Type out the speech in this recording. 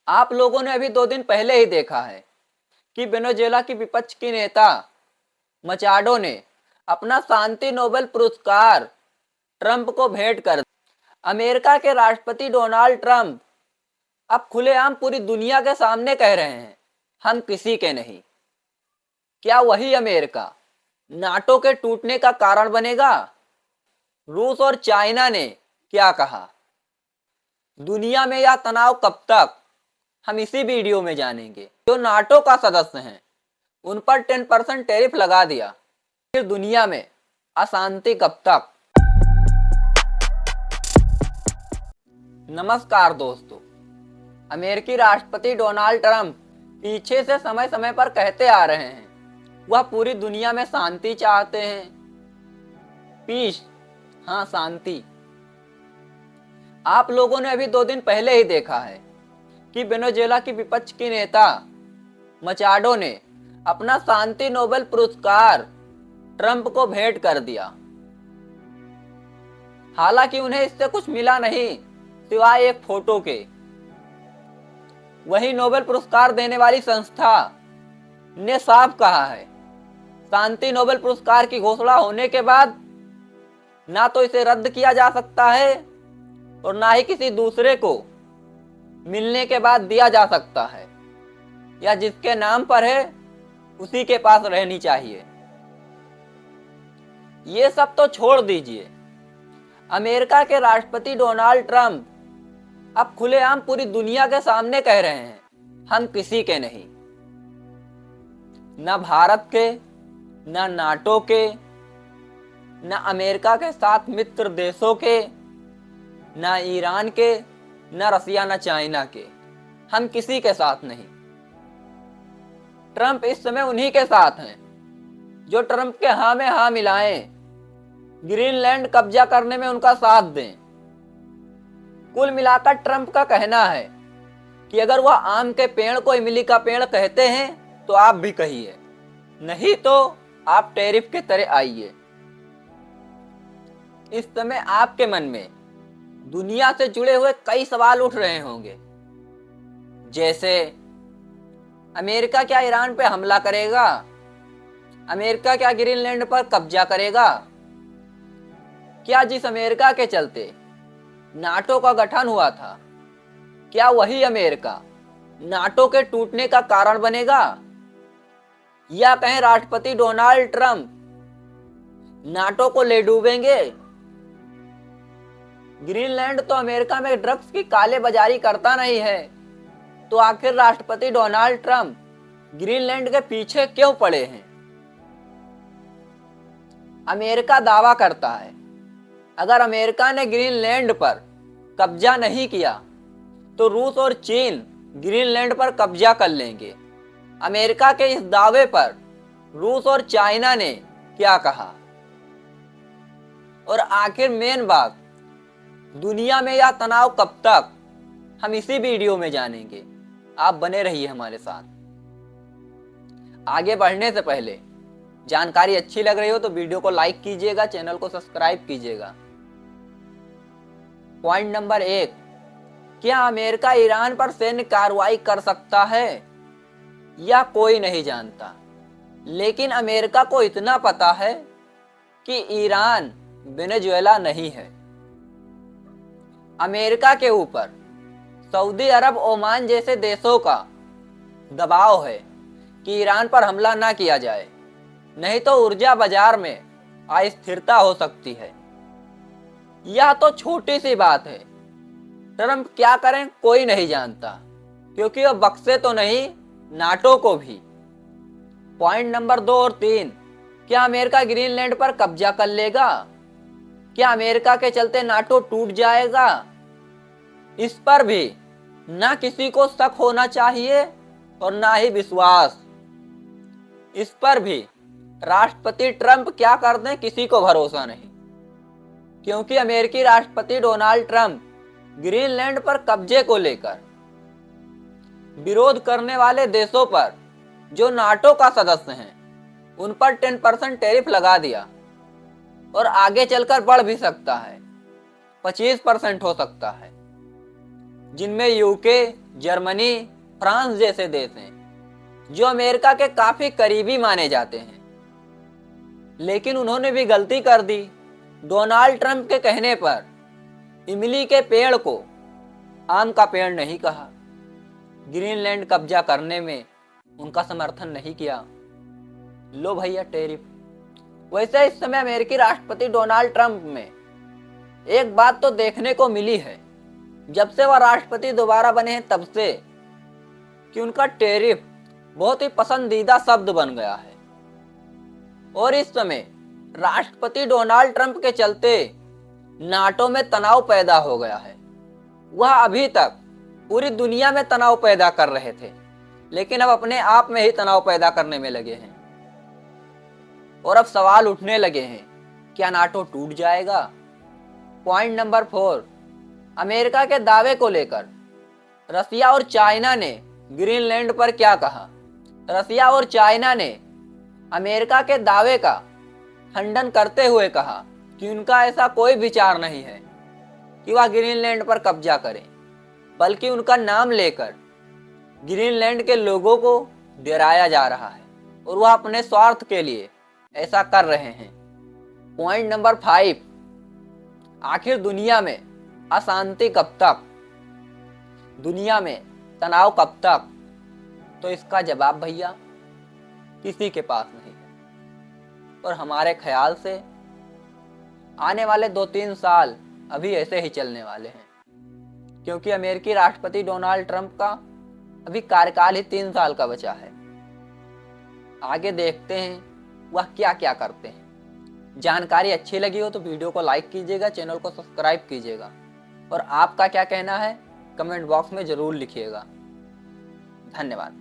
आप लोगों ने अभी 2 दिन पहले ही देखा है कि वेनेजुएला की विपक्ष की नेता मचाडो ने अपना शांति नोबेल पुरस्कार ट्रंप को भेंट कर दिया। अमेरिका के राष्ट्रपति डोनाल्ड ट्रंप अब खुलेआम पूरी दुनिया के सामने कह रहे हैं, हम किसी के नहीं। क्या वही अमेरिका नाटो के टूटने का कारण बनेगा? रूस और चाइना ने क्या कहा? दुनिया में यह तनाव कब तक, हम इसी वीडियो में जानेंगे। जो नाटो का सदस्य हैं उन पर 10% टैरिफ लगा दिया, फिर दुनिया में अशांति कब तक। नमस्कार दोस्तों, अमेरिकी राष्ट्रपति डोनाल्ड ट्रंप पीछे से समय समय पर कहते आ रहे हैं वह पूरी दुनिया में शांति चाहते हैं। पीस, हाँ शांति। आप लोगों ने अभी 2 दिन पहले ही देखा है कि वेनेजुएला की विपक्ष की नेता मचाडो ने अपना शांति नोबेल पुरस्कार ट्रंप को भेंट कर दिया। हालांकि उन्हें इससे कुछ मिला नहीं सिवाय एक फोटो के। वही नोबेल पुरस्कार देने वाली संस्था ने साफ कहा है, शांति नोबेल पुरस्कार की घोषणा होने के बाद ना तो इसे रद्द किया जा सकता है और ना ही किसी दूसरे को मिलने के बाद दिया जा सकता है, या जिसके नाम पर है उसी के पास रहनी चाहिए। ये सब तो छोड़ दीजिए, अमेरिका के राष्ट्रपति डोनाल्ड ट्रंप अब खुलेआम पूरी दुनिया के सामने कह रहे हैं, हम किसी के नहीं। न भारत के, न नाटो के, न अमेरिका के साथ मित्र देशों के, न ईरान के, न रसिया, न चाइना के, हम किसी के साथ नहीं। ट्रंप इस समय उन्हीं के साथ हैं जो ट्रंप के हाँ में हाँ मिलाएं, ग्रीनलैंड कब्जा करने में उनका साथ दें। कुल मिलाकर ट्रंप का कहना है कि अगर वह आम के पेड़ को इमली का पेड़ कहते हैं तो आप भी कहिए, नहीं तो आप टैरिफ के तरह आइए। इस समय आपके मन में दुनिया से जुड़े हुए कई सवाल उठ रहे होंगे, जैसे अमेरिका क्या ईरान पे हमला करेगा? अमेरिका क्या ग्रीनलैंड पर कब्जा करेगा? क्या जिस अमेरिका के चलते नाटो का गठन हुआ था, क्या वही अमेरिका नाटो के टूटने का कारण बनेगा? या कहें राष्ट्रपति डोनाल्ड ट्रंप नाटो को ले डूबेंगे? ग्रीनलैंड तो अमेरिका में ड्रग्स की काले बाजारी करता नहीं है, तो आखिर राष्ट्रपति डोनाल्ड ट्रंप ग्रीनलैंड के पीछे क्यों पड़े हैं? अमेरिका दावा करता है अगर अमेरिका ने ग्रीनलैंड पर कब्जा नहीं किया तो रूस और चीन ग्रीनलैंड पर कब्जा कर लेंगे। अमेरिका के इस दावे पर रूस और चाइना ने क्या कहा? और आखिर मेन बात, दुनिया में यह तनाव कब तक, हम इसी वीडियो में जानेंगे। आप बने रहिए हमारे साथ। आगे बढ़ने से पहले जानकारी अच्छी लग रही हो तो वीडियो को लाइक कीजिएगा, चैनल को सब्सक्राइब कीजिएगा। पॉइंट नंबर 1, क्या अमेरिका ईरान पर सैन्य कार्रवाई कर सकता है? यह कोई नहीं जानता, लेकिन अमेरिका को इतना पता है कि ईरान वेनेजुएला नहीं है। अमेरिका के ऊपर सऊदी अरब, ओमान जैसे देशों का दबाव है कि ईरान पर हमला ना किया जाए, नहीं तो ऊर्जा बाजार में अस्थिरता हो सकती है। यह तो छोटी सी बात है, ट्रंप क्या करें कोई नहीं जानता, क्योंकि वह बख्शे तो नहीं नाटो को भी। पॉइंट नंबर 2 और 3, क्या अमेरिका ग्रीनलैंड पर कब्जा कर लेगा? क्या अमेरिका के चलते नाटो टूट जाएगा? इस पर भी ना किसी को शक होना चाहिए और ना ही विश्वास। इस पर भी राष्ट्रपति ट्रंप क्या कर दें किसी को भरोसा नहीं, क्योंकि अमेरिकी राष्ट्रपति डोनाल्ड ट्रंप ग्रीनलैंड पर कब्जे को लेकर विरोध करने वाले देशों पर जो नाटो का सदस्य हैं उन पर 10% टैरिफ लगा दिया, और आगे चलकर बढ़ भी सकता है, 25% हो सकता है। जिनमें यूके, जर्मनी, फ्रांस जैसे देश हैं जो अमेरिका के काफी करीबी माने जाते हैं। लेकिन उन्होंने भी गलती कर दी। डोनाल्ड ट्रंप के कहने पर इमली के पेड़ को आम का पेड़ नहीं कहा, ग्रीनलैंड कब्जा करने में उनका समर्थन नहीं किया। लो भैया टैरिफ। वैसे इस समय अमेरिकी राष्ट्रपति डोनाल्ड ट्रंप में एक बात तो देखने को मिली है, जब से वह राष्ट्रपति दोबारा बने हैं तब से, कि उनका टैरिफ बहुत ही पसंदीदा शब्द बन गया है। और इस समय राष्ट्रपति डोनाल्ड ट्रंप के चलते नाटो में तनाव पैदा हो गया है। वह अभी तक पूरी दुनिया में तनाव पैदा कर रहे थे, लेकिन अब अपने आप में ही तनाव पैदा करने में लगे हैं। और अब सवाल उठने लगे हैं, क्या नाटो टूट जाएगा? पॉइंट नंबर 4, अमेरिका के दावे को लेकर रसिया और चाइना ने ग्रीनलैंड पर क्या कहा? रसिया और चाइना ने अमेरिका के दावे का खंडन करते हुए कहा कि उनका ऐसा कोई विचार नहीं है कि वह ग्रीनलैंड पर कब्जा करें, बल्कि उनका नाम लेकर ग्रीनलैंड के लोगों को डराया जा रहा है और वह अपने स्वार्थ के लिए ऐसा कर रहे हैं। पॉइंट नंबर 5, आखिर दुनिया में अशांति कब तक? दुनिया में तनाव कब तक? तो इसका जवाब भैया किसी के पास नहीं है। और हमारे ख्याल से आने वाले 2-3 साल अभी ऐसे ही चलने वाले हैं, क्योंकि अमेरिकी राष्ट्रपति डोनाल्ड ट्रंप का अभी कार्यकाल ही 3 साल का बचा है। आगे देखते हैं वह क्या क्या करते हैं। जानकारी अच्छी लगी हो तो वीडियो को लाइक कीजिएगा, चैनल को सब्सक्राइब कीजिएगा और आपका क्या कहना है कमेंट बॉक्स में जरूर लिखिएगा। धन्यवाद।